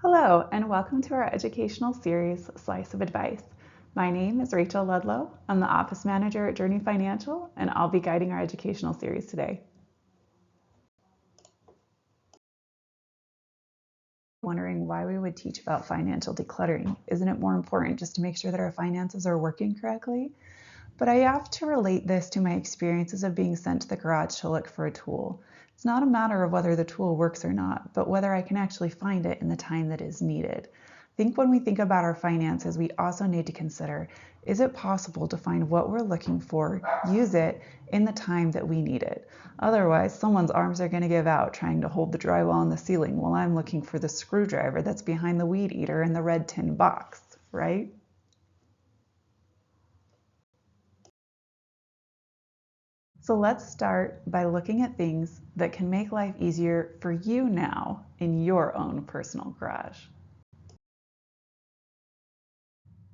Hello, and welcome to our educational series, Slice of Advice. My name is Rachel Ludlow. I'm the Office Manager at Journey Financial, and I'll be guiding our educational series today. Wondering why we would teach about financial decluttering. Isn't it more important just to make sure that our finances are working correctly? But I have to relate this to my experiences of being sent to the garage to look for a tool. It's not a matter of whether the tool works or not, but whether I can actually find it in the time that is needed. I think when we think about our finances, we also need to consider, is it possible to find what we're looking for, use it in the time that we need it? Otherwise, someone's arms are going to give out trying to hold the drywall on the ceiling while I'm looking for the screwdriver that's behind the weed eater in the red tin box, right? So let's start by looking at things that can make life easier for you now in your own personal garage.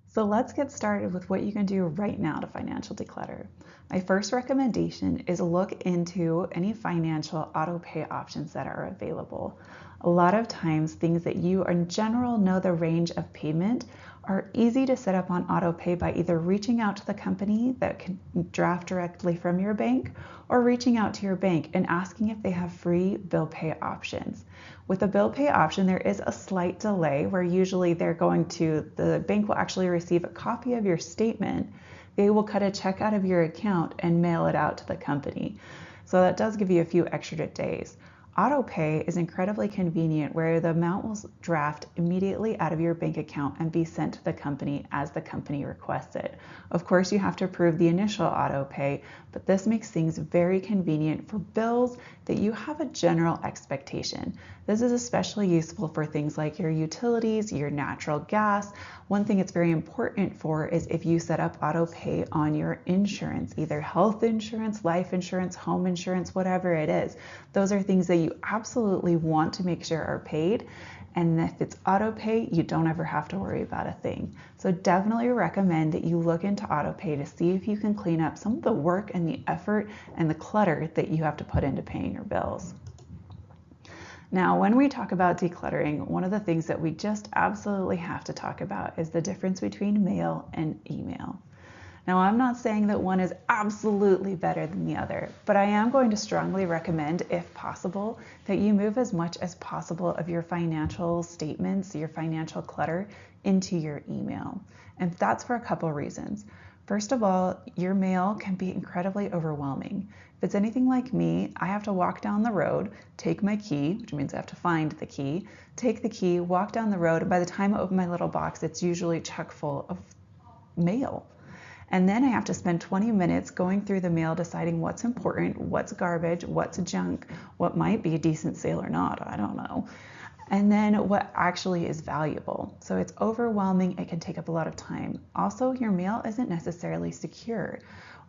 So let's get started with what you can do right now to financial declutter. My first recommendation is look into any financial auto pay options that are available. A lot of times, things that you in general know the range of payment are easy to set up on auto pay by either reaching out to the company that can draft directly from your bank or reaching out to your bank and asking if they have free bill pay options. With a bill pay option, there is a slight delay where usually the bank will actually receive a copy of your statement. They will cut a check out of your account and mail it out to the company. So that does give you a few extra days. Auto pay is incredibly convenient where the amount will draft immediately out of your bank account and be sent to the company as the company requests it. Of course, you have to approve the initial auto pay, but this makes things very convenient for bills that you have a general expectation. This is especially useful for things like your utilities, your natural gas. One thing it's very important for is if you set up auto pay on your insurance, either health insurance, life insurance, home insurance, whatever it is. Those are things that you absolutely want to make sure are paid. And if it's auto pay, you don't ever have to worry about a thing. So definitely recommend that you look into auto pay to see if you can clean up some of the work and the effort and the clutter that you have to put into paying your bills. Now, when we talk about decluttering, one of the things that we just absolutely have to talk about is the difference between mail and email. Now, I'm not saying that one is absolutely better than the other, but I am going to strongly recommend, if possible, that you move as much as possible of your financial statements, your financial clutter, into your email. And that's for a couple reasons. First of all, your mail can be incredibly overwhelming. If it's anything like me, I have to walk down the road, take my key, which means I have to find the key, take the key, walk down the road, and by the time I open my little box, it's usually chock full of mail. And then I have to spend 20 minutes going through the mail, deciding what's important, what's garbage, what's junk, what might be a decent sale or not, I don't know. And then what actually is valuable. So it's overwhelming, it can take up a lot of time. Also, your mail isn't necessarily secure.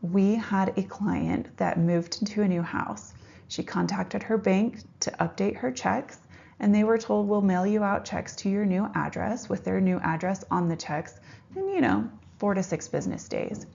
We had a client that moved into a new house. She contacted her bank to update her checks, and they were told, we'll mail you out checks to your new address with their new address on the checks in, 4 to 6 business days.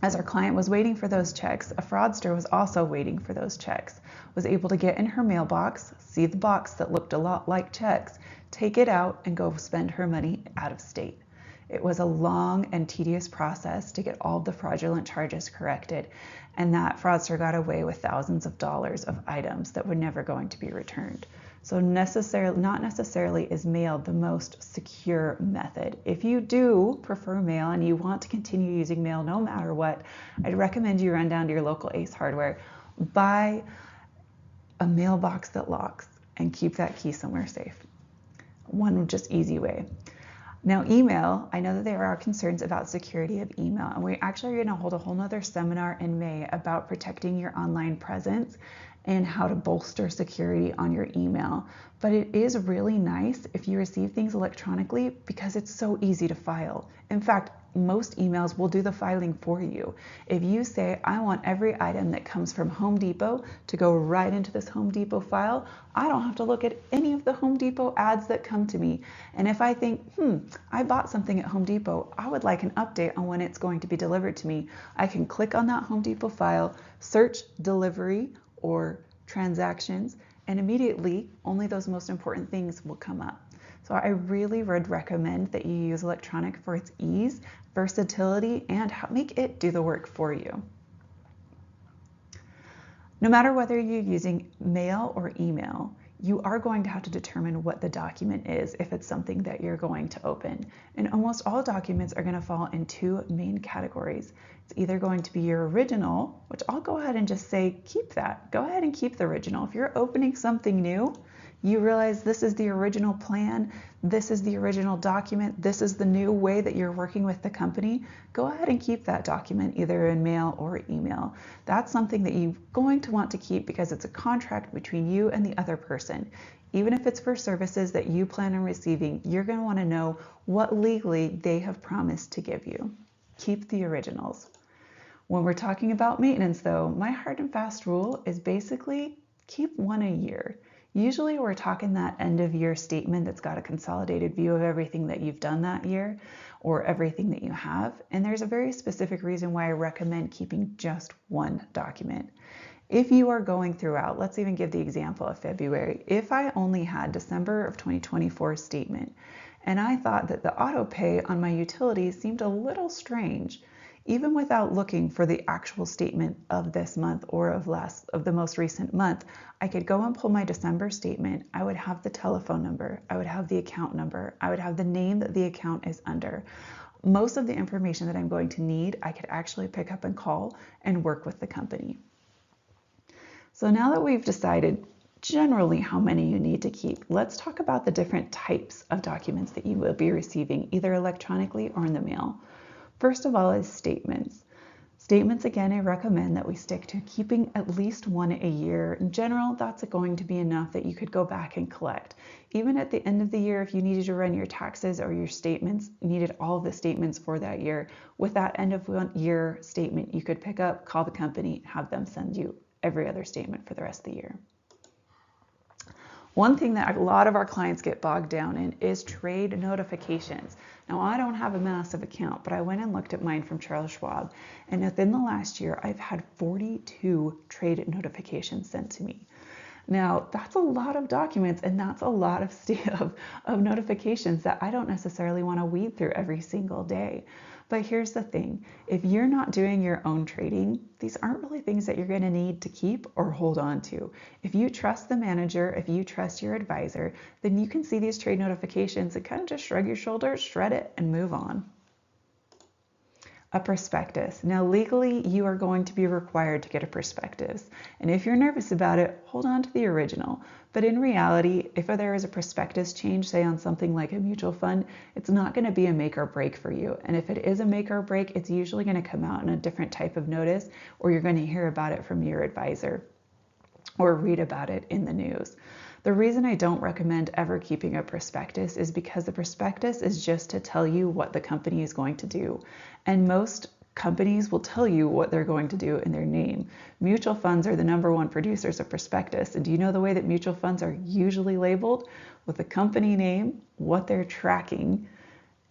As our client was waiting for those checks, a fraudster was also waiting for those checks, was able to get in her mailbox, see the box that looked a lot like checks, take it out, and go spend her money out of state. It was a long and tedious process to get all of the fraudulent charges corrected, and that fraudster got away with thousands of dollars of items that were never going to be returned. So not necessarily is mail the most secure method. If you do prefer mail and you want to continue using mail no matter what, I'd recommend you run down to your local Ace Hardware, buy a mailbox that locks, and keep that key somewhere safe. One just easy way. Now, email, I know that there are concerns about security of email, and we actually are going to hold a whole nother seminar in May about protecting your online presence and how to bolster security on your email. But it is really nice if you receive things electronically because it's so easy to file. In fact, most emails will do the filing for you. If you say, I want every item that comes from Home Depot to go right into this Home Depot file, I don't have to look at any of the Home Depot ads that come to me. And if I think, I bought something at Home Depot, I would like an update on when it's going to be delivered to me, I can click on that Home Depot file, search delivery or transactions, and immediately only those most important things will come up. So I really would recommend that you use electronic for its ease, versatility, and make it do the work for you. No matter whether you're using mail or email, you are going to have to determine what the document is if it's something that you're going to open. And almost all documents are going to fall in two main categories. It's either going to be your original, which I'll go ahead and just say keep that. Go ahead and keep the original. If you're opening something new, you realize this is the original plan, this is the original document, this is the new way that you're working with the company, go ahead and keep that document either in mail or email. That's something that you're going to want to keep because it's a contract between you and the other person. Even if it's for services that you plan on receiving, you're going to want to know what legally they have promised to give you. Keep the originals. When we're talking about maintenance though, my hard and fast rule is basically keep one a year. Usually we're talking that end of year statement that's got a consolidated view of everything that you've done that year or everything that you have. And there's a very specific reason why I recommend keeping just one document. If you are going throughout, let's even give the example of February. If I only had December of 2024 statement and I thought that the auto pay on my utilities seemed a little strange, even without looking for the actual statement of this month or of the most recent month, I could go and pull my December statement. I would have the telephone number, I would have the account number, I would have the name that the account is under. Most of the information that I'm going to need, I could actually pick up and call and work with the company. So now that we've decided generally how many you need to keep, let's talk about the different types of documents that you will be receiving either electronically or in the mail. First of all is statements. Statements, again, I recommend that we stick to keeping at least one a year. In general, that's going to be enough that you could go back and collect. Even at the end of the year, if you needed to run your taxes or your statements, needed all of the statements for that year, with that end of year statement, you could pick up, call the company, have them send you every other statement for the rest of the year. One thing that a lot of our clients get bogged down in is trade notifications. Now, I don't have a massive account, but I went and looked at mine from Charles Schwab, and within the last year, I've had 42 trade notifications sent to me. Now, that's a lot of documents, and that's a lot of notifications that I don't necessarily want to weed through every single day. But here's the thing, if you're not doing your own trading, these aren't really things that you're going to need to keep or hold on to. If you trust the manager, if you trust your advisor, then you can see these trade notifications and kind of just shrug your shoulders, shred it, and move on. A prospectus. Now, legally, you are going to be required to get a prospectus. And if you're nervous about it, hold on to the original. But in reality, if there is a prospectus change, say on something like a mutual fund, it's not going to be a make or break for you. And if it is a make or break, it's usually going to come out in a different type of notice, or you're going to hear about it from your advisor or read about it in the news. The reason I don't recommend ever keeping a prospectus is because the prospectus is just to tell you what the company is going to do. And most companies will tell you what they're going to do in their name. Mutual funds are the #1 producers of prospectus. And do you know the way that mutual funds are usually labeled? With the company name, what they're tracking,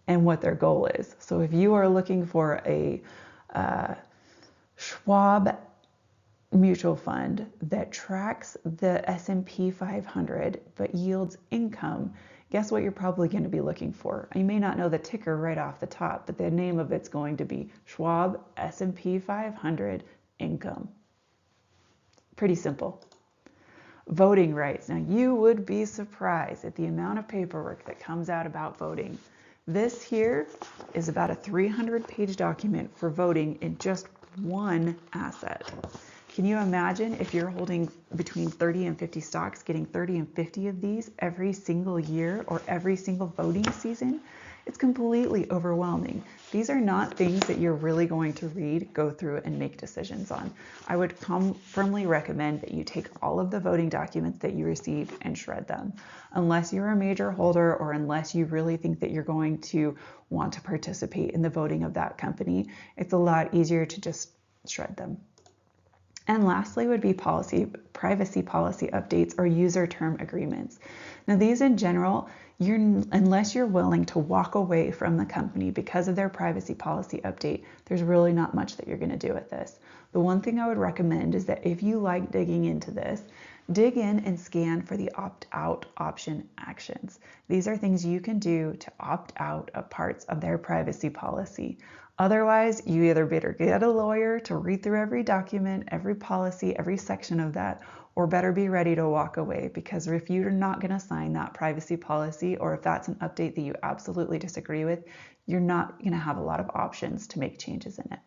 and what their goal is. So if you are looking for a Schwab mutual fund that tracks the S&P 500 but yields income, guess what you're probably going to be looking for? You may not know the ticker right off the top, but the name of it's going to be Schwab S&P 500 income. Pretty simple. Voting rights. Now, you would be surprised at the amount of paperwork that comes out about voting. This here is about a 300-page document for voting in just one asset. Can you imagine if you're holding between 30 and 50 stocks, getting 30 and 50 of these every single year or every single voting season? It's completely overwhelming. These are not things that you're really going to read, go through, and make decisions on. I would firmly recommend that you take all of the voting documents that you received and shred them. Unless you're a major holder or unless you really think that you're going to want to participate in the voting of that company, it's a lot easier to just shred them. And lastly would be privacy policy updates or user term agreements. Now these in general, unless you're willing to walk away from the company because of their privacy policy update, there's really not much that you're going to do with this. The one thing I would recommend is that if you like digging into this, Dig in and scan for the opt-out option actions. These are things you can do to opt out of parts of their privacy policy. Otherwise, you either better get a lawyer to read through every document, every policy, every section of that, or better be ready to walk away, because if you're not going to sign that privacy policy, or if that's an update that you absolutely disagree with, you're not going to have a lot of options to make changes in it.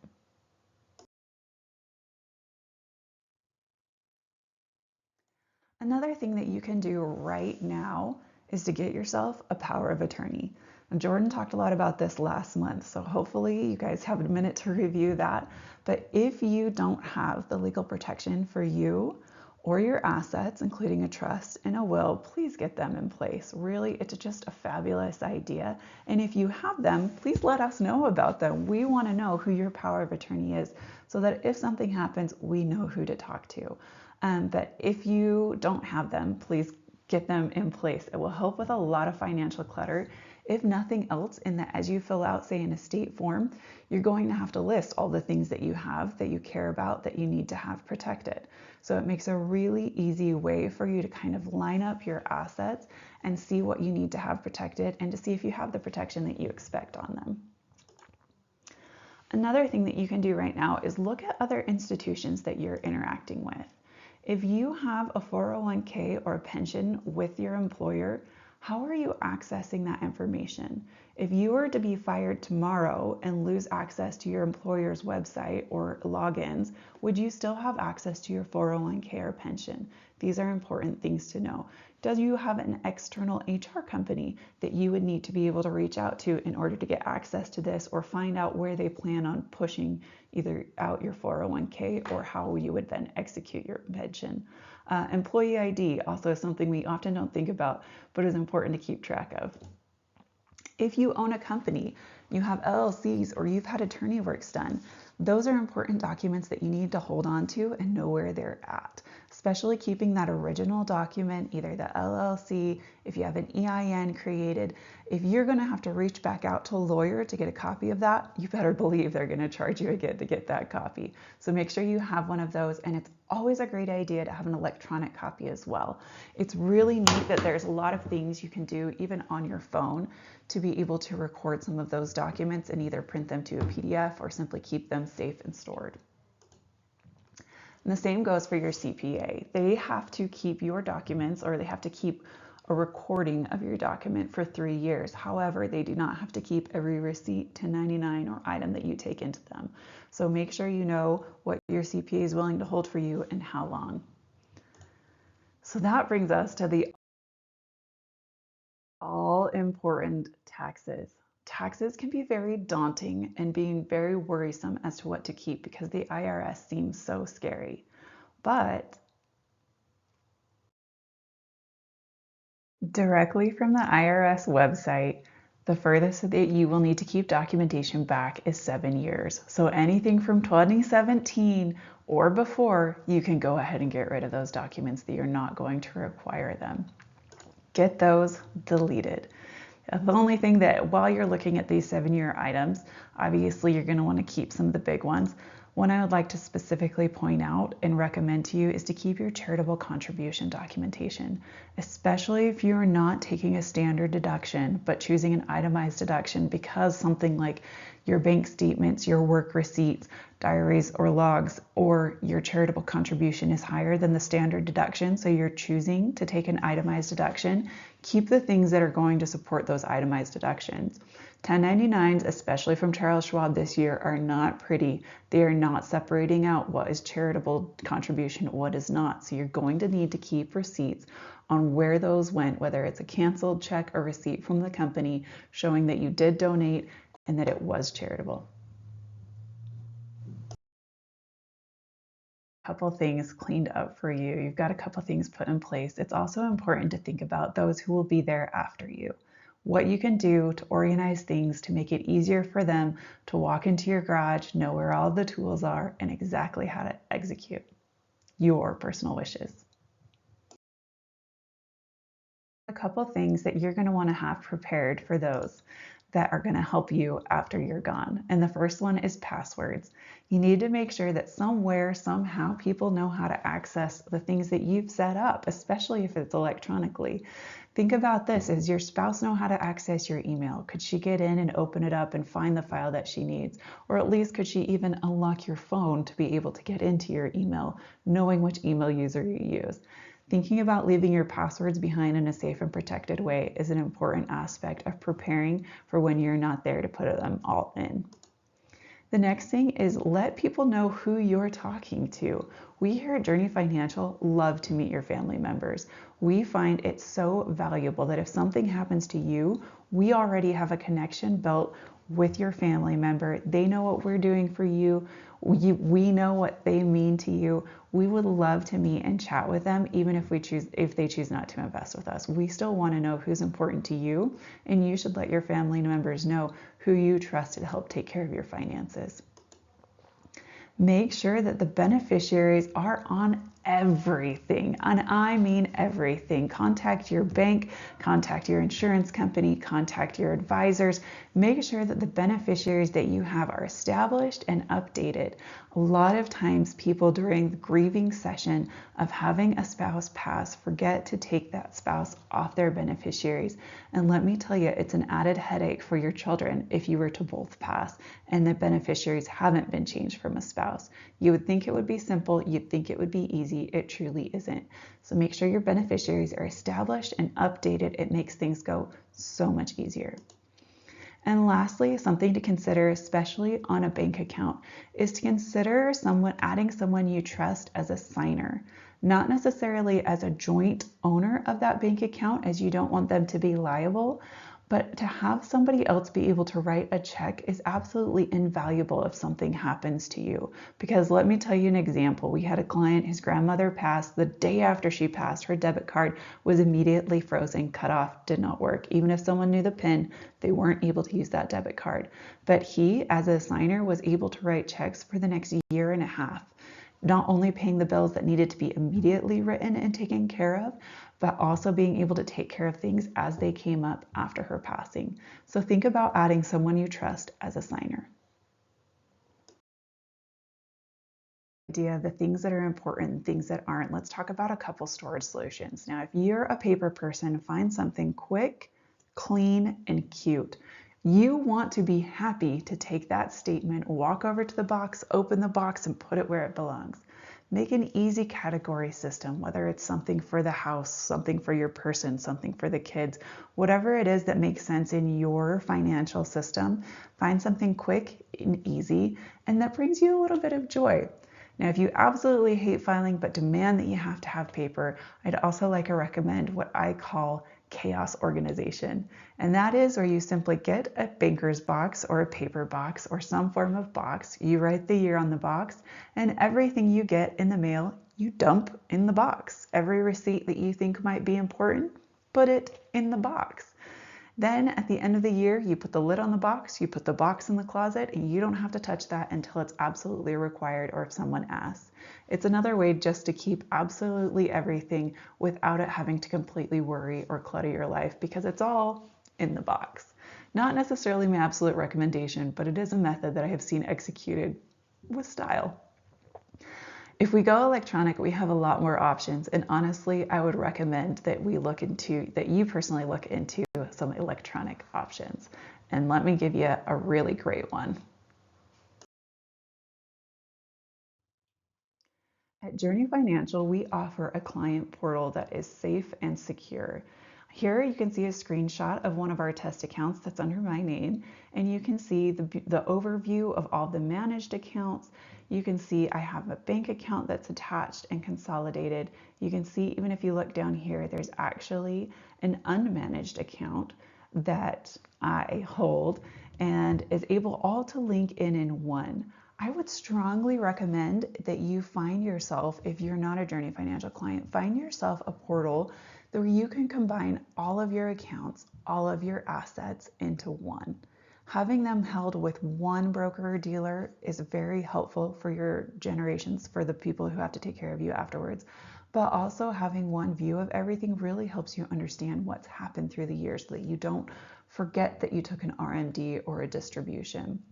Another thing that you can do right now is to get yourself a power of attorney. And Jordan talked a lot about this last month, so hopefully you guys have a minute to review that. But if you don't have the legal protection for you or your assets, including a trust and a will, please get them in place. Really, it's just a fabulous idea. And if you have them, please let us know about them. We want to know who your power of attorney is, so that if something happens, we know who to talk to. But if you don't have them, please get them in place. It will help with a lot of financial clutter. If nothing else, in that as you fill out, say, an estate form, you're going to have to list all the things that you have, that you care about, that you need to have protected. So it makes a really easy way for you to kind of line up your assets and see what you need to have protected, and to see if you have the protection that you expect on them. Another thing that you can do right now is look at other institutions that you're interacting with. If you have a 401k or a pension with your employer, how are you accessing that information? If you were to be fired tomorrow and lose access to your employer's website or logins, would you still have access to your 401k or pension? These are important things to know. Do you have an external HR company that you would need to be able to reach out to in order to get access to this, or find out where they plan on pushing either out your 401k or how you would then execute your pension? Employee ID, also something we often don't think about, but is important to keep track of. If you own a company, you have LLCs, or you've had attorney works done, those are important documents that you need to hold on to and know where they're at. Especially keeping that original document, either the LLC, if you have an EIN created. If you're going to have to reach back out to a lawyer to get a copy of that, you better believe they're going to charge you again to get that copy. So make sure you have one of those, and it's always a great idea to have an electronic copy as well. It's really neat that there's a lot of things you can do even on your phone to be able to record some of those documents and either print them to a PDF or simply keep them safe and stored. And the same goes for your CPA. They have to keep your documents, or they have to keep a recording of your document for 3 years. However, they do not have to keep every receipt, 1099, or item that you take into them. So make sure you know what your CPA is willing to hold for you and how long. So that brings us to the all-important taxes. Taxes can be very daunting and being very worrisome as to what to keep, because the IRS seems so scary. But directly from the IRS website, the furthest that you will need to keep documentation back is 7 years. So anything from 2017 or before, you can go ahead and get rid of those documents that you're not going to require them. Get those deleted. The only thing that, while you're looking at these 7-year items, obviously you're going to want to keep some of the big ones. One I would like to specifically point out and recommend to you is to keep your charitable contribution documentation, especially if you're not taking a standard deduction but choosing an itemized deduction, because something like your bank statements, your work receipts, diaries, or logs, or your charitable contribution is higher than the standard deduction, so you're choosing to take an itemized deduction. Keep the things that are going to support those itemized deductions. 1099s, especially from Charles Schwab this year, are not pretty. They are not separating out what is charitable contribution, what is not. So you're going to need to keep receipts on where those went, whether it's a canceled check or receipt from the company showing that you did donate and that it was charitable. Couple things cleaned up for you. You've got a couple things put in place. It's also important to think about those who will be there after you. What you can do to organize things to make it easier for them to walk into your garage, know where all the tools are, and exactly how to execute your personal wishes. A couple things that you're going to want to have prepared for those. that are going to help you after you're gone. And the first one is passwords. You need to make sure that somewhere, somehow, people know how to access the things that you've set up, especially if it's electronically. Think about this. Does your spouse know how to access your email? Could she get in and open it up and find the file that she needs? Or at least could she even unlock your phone to be able to get into your email, knowing which email user you use? Thinking about leaving your passwords behind in a safe and protected way is an important aspect of preparing for when you're not there to put them all in. The next thing is let people know who you're talking to. We here at Journey Financial love to meet your family members. We find it so valuable that if something happens to you, we already have a connection built with your family member. They know what we're doing for you. We know what they mean to you. We would love to meet and chat with them, even if they choose not to invest with us. We still want to know who's important to you, and you should let your family members know who you trust to help take care of your finances. Make sure that the beneficiaries are on everything, and I mean everything. Contact your bank, contact your insurance company, contact your advisors. Make sure that the beneficiaries that you have are established and updated. A lot of times people during the grieving session of having a spouse pass forget to take that spouse off their beneficiaries. And let me tell you, it's an added headache for your children if you were to both pass and the beneficiaries haven't been changed from a spouse. You would think it would be simple, you'd think it would be easy. It truly isn't. So make sure your beneficiaries are established and updated. It makes things go so much easier. And lastly, something to consider, especially on a bank account, is to consider adding someone you trust as a signer. Not necessarily as a joint owner of that bank account, as you don't want them to be liable, but to have somebody else be able to write a check is absolutely invaluable if something happens to you. Because let me tell you an example. We had a client, his grandmother passed. The day after she passed, her debit card was immediately frozen, cut off, did not work. Even if someone knew the PIN, they weren't able to use that debit card. But he, as a signer, was able to write checks for the next year and a half. Not only paying the bills that needed to be immediately written and taken care of, but also being able to take care of things as they came up after her passing. So think about adding someone you trust as a signer. The things that are important and things that aren't. Let's talk about a couple storage solutions. Now, if you're a paper person, find something quick, clean, and cute. You want to be happy to take that statement, walk over to the box, open the box, and put it where it belongs. Make an easy category system, whether it's something for the house, something for your person, something for the kids, whatever it is that makes sense in your financial system. Find something quick and easy, and that brings you a little bit of joy. Now, if you absolutely hate filing but demand that you have to have paper, I'd also like to recommend what I call chaos organization. And that is where you simply get a banker's box or a paper box or some form of box. You write the year on the box, and everything you get in the mail, you dump in the box. Every receipt that you think might be important, put it in the box. Then at the end of the year, you put the lid on the box, you put the box in the closet, and you don't have to touch that until it's absolutely required or if someone asks. It's another way just to keep absolutely everything without it having to completely worry or clutter your life because it's all in the box. Not necessarily my absolute recommendation, but it is a method that I have seen executed with style. If we go electronic, we have a lot more options, and honestly, I would recommend that you personally look into some electronic options. And let me give you a really great one. At Journey Financial, we offer a client portal that is safe and secure. Here you can see a screenshot of one of our test accounts that's under my name, and you can see the overview of all the managed accounts. You can see I have a bank account that's attached and consolidated. You can see even if you look down here, there's actually an unmanaged account that I hold and is able all to link in one. I would strongly recommend that you find yourself, if you're not a Journey Financial client, find yourself a portal where you can combine all of your accounts, all of your assets into one. Having them held with one broker or dealer is very helpful for your generations, for the people who have to take care of you afterwards. but also having one view of everything really helps you understand what's happened through the years so that you don't forget that you took an RMD or a distribution.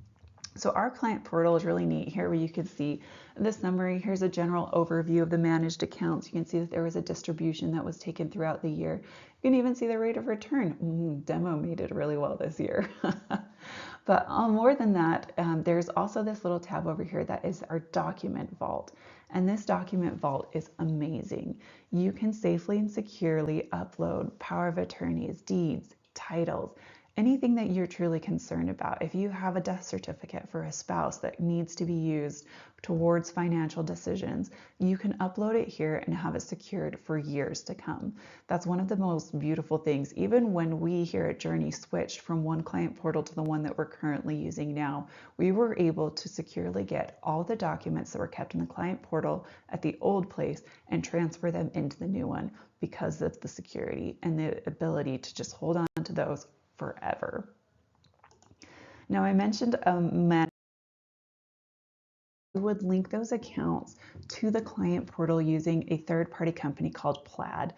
So our client portal is really neat here, where you can see the summary. Here's a general overview of the managed accounts. You can see that there was a distribution that was taken throughout the year. You can even see the rate of return. Demo made it really well this year. But more than that, there's also this little tab over here that is our document vault. And this document vault is amazing. You can safely and securely upload power of attorneys, deeds, titles, anything that you're truly concerned about. If you have a death certificate for a spouse that needs to be used towards financial decisions, you can upload it here and have it secured for years to come. That's one of the most beautiful things. Even when we here at Journey switched from one client portal to the one that we're currently using now, we were able to securely get all the documents that were kept in the client portal at the old place and transfer them into the new one because of the security and the ability to just hold on to those forever. Now, I mentioned we would link those accounts to the client portal using a third-party company called Plaid.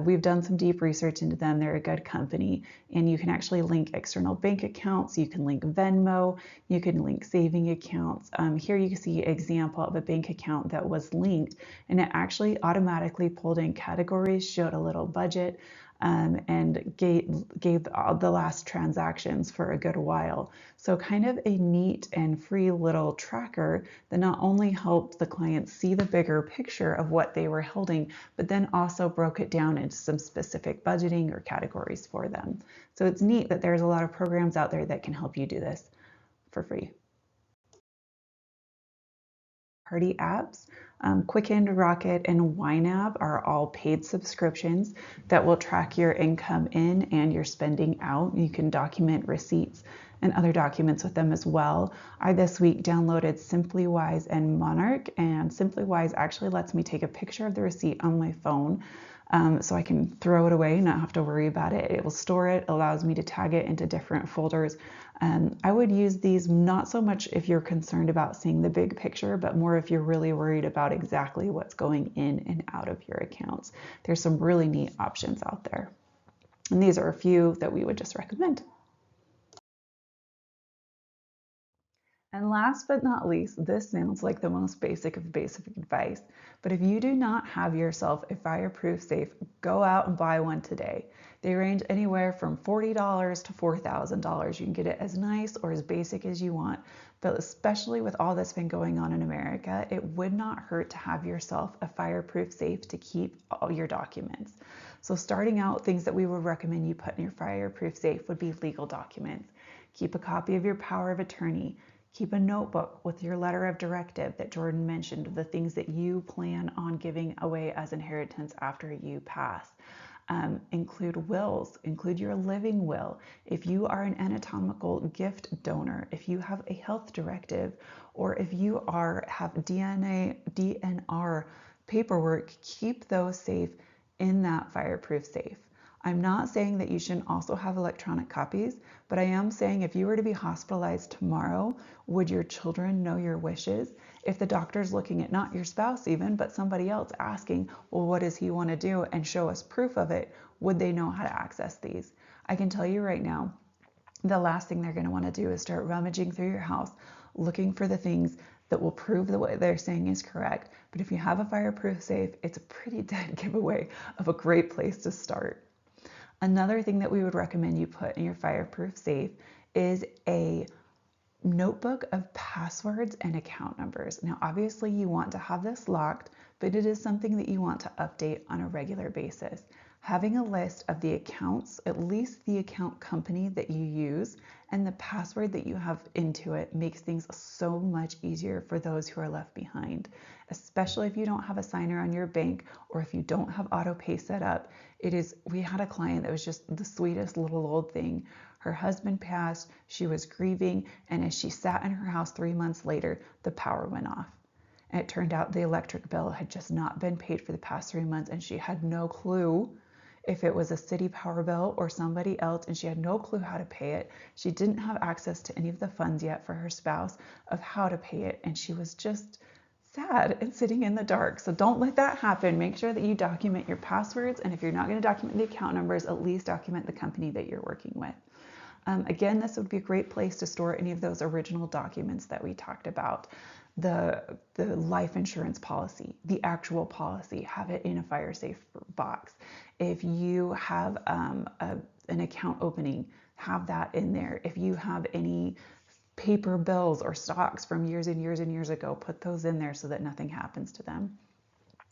We've done some deep research into them. They're a good company, and you can actually link external bank accounts. You can link Venmo. You can link saving accounts. Here you can see an example of a bank account that was linked, and it actually automatically pulled in categories, showed a little budget, and gave the last transactions for a good while. So kind of a neat and free little tracker that not only helped the client see the bigger picture of what they were holding, but then also broke it down into some specific budgeting or categories for them. So it's neat that there's a lot of programs out there that can help you do this for free. Party apps. Quicken, Rocket, and YNAB are all paid subscriptions that will track your income in and your spending out. You can document receipts and other documents with them as well. I this week downloaded SimplyWise and Monarch, and SimplyWise actually lets me take a picture of the receipt on my phone. So I can throw it away, not have to worry about it. It will store it, allows me to tag it into different folders. I would use these not so much if you're concerned about seeing the big picture, but more if you're really worried about exactly what's going in and out of your accounts. There's some really neat options out there. And these are a few that we would just recommend. And last but not least, this sounds like the most basic of basic advice, but if you do not have yourself a fireproof safe, go out and buy one today. They range anywhere from $40 to $4,000. You can get it as nice or as basic as you want, but especially with all that's been going on in America, it would not hurt to have yourself a fireproof safe to keep all your documents. So starting out, things that we would recommend you put in your fireproof safe would be legal documents. Keep a copy of your power of attorney. Keep a notebook with your letter of directive that Jordan mentioned, the things that you plan on giving away as inheritance after you pass. Include wills, include your living will. If you are an anatomical gift donor, if you have a health directive, or if you have DNR paperwork, keep those safe in that fireproof safe. I'm not saying that you shouldn't also have electronic copies, but I am saying if you were to be hospitalized tomorrow, would your children know your wishes? If the doctor's looking at not your spouse even, but somebody else asking, well, what does he want to do, and show us proof of it, would they know how to access these? I can tell you right now, the last thing they're going to want to do is start rummaging through your house, looking for the things that will prove that what they're saying is correct. But if you have a fireproof safe, it's a pretty dead giveaway of a great place to start. Another thing that we would recommend you put in your fireproof safe is a notebook of passwords and account numbers. Now, obviously you want to have this locked, but it is something that you want to update on a regular basis. Having a list of the accounts, at least the account company that you use, and the password that you have into it makes things so much easier for those who are left behind, especially if you don't have a signer on your bank or if you don't have auto pay set up. We had a client that was just the sweetest little old thing. Her husband passed, she was grieving, and as she sat in her house 3 months later, the power went off. And it turned out the electric bill had just not been paid for the past 3 months, and she had no clue if it was a city power bill or somebody else, and she had no clue how to pay it. She didn't have access to any of the funds yet for her spouse of how to pay it, and she was just sad and sitting in the dark. So don't let that happen. Make sure that you document your passwords. And if you're not going to document the account numbers, at least document the company that you're working with. Again, this would be a great place to store any of those original documents that we talked about. The life insurance policy, the actual policy, have it in a fire safe box. If you have an account opening, have that in there. If you have any paper bills or stocks from years and years and years ago, put those in there so that nothing happens to them.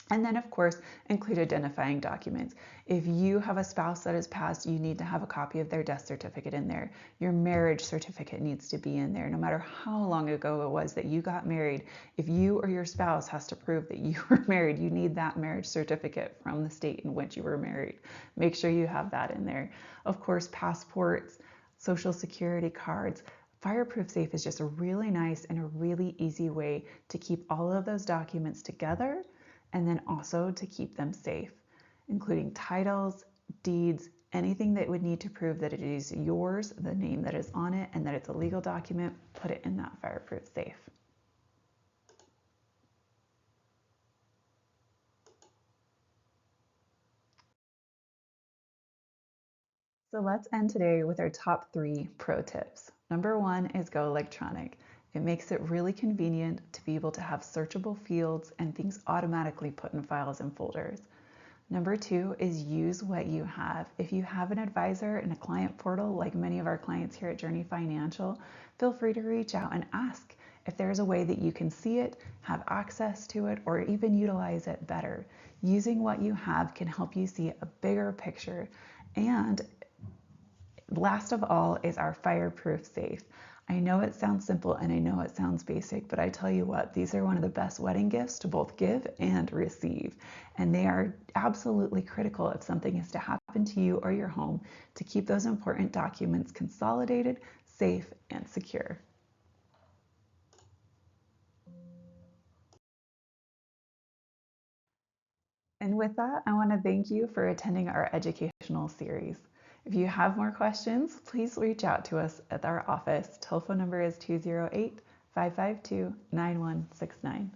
And then, of course, include identifying documents. If you have a spouse that has passed, you need to have a copy of their death certificate in there. Your marriage certificate needs to be in there. No matter how long ago it was that you got married, if you or your spouse has to prove that you were married, you need that marriage certificate from the state in which you were married. Make sure you have that in there. Of course, passports, social security cards. Fireproof Safe is just a really nice and a really easy way to keep all of those documents together, and then also to keep them safe, including titles, deeds, anything that would need to prove that it is yours, the name that is on it, and that it's a legal document, put it in that fireproof safe. So let's end today with our top 3 pro tips. Number 1 is go electronic. It makes it really convenient to be able to have searchable fields and things automatically put in files and folders. Number 2 is use what you have. If you have an advisor and a client portal, like many of our clients here at Journey Financial, feel free to reach out and ask if there's a way that you can see it, have access to it, or even utilize it better. Using what you have can help you see a bigger picture. And last of all is our fireproof safe. I know it sounds simple and I know it sounds basic, but I tell you what, these are one of the best wedding gifts to both give and receive. And they are absolutely critical if something is to happen to you or your home, to keep those important documents consolidated, safe, and secure. And with that, I want to thank you for attending our educational series. If you have more questions, please reach out to us at our office. Telephone number is 208 552 9169.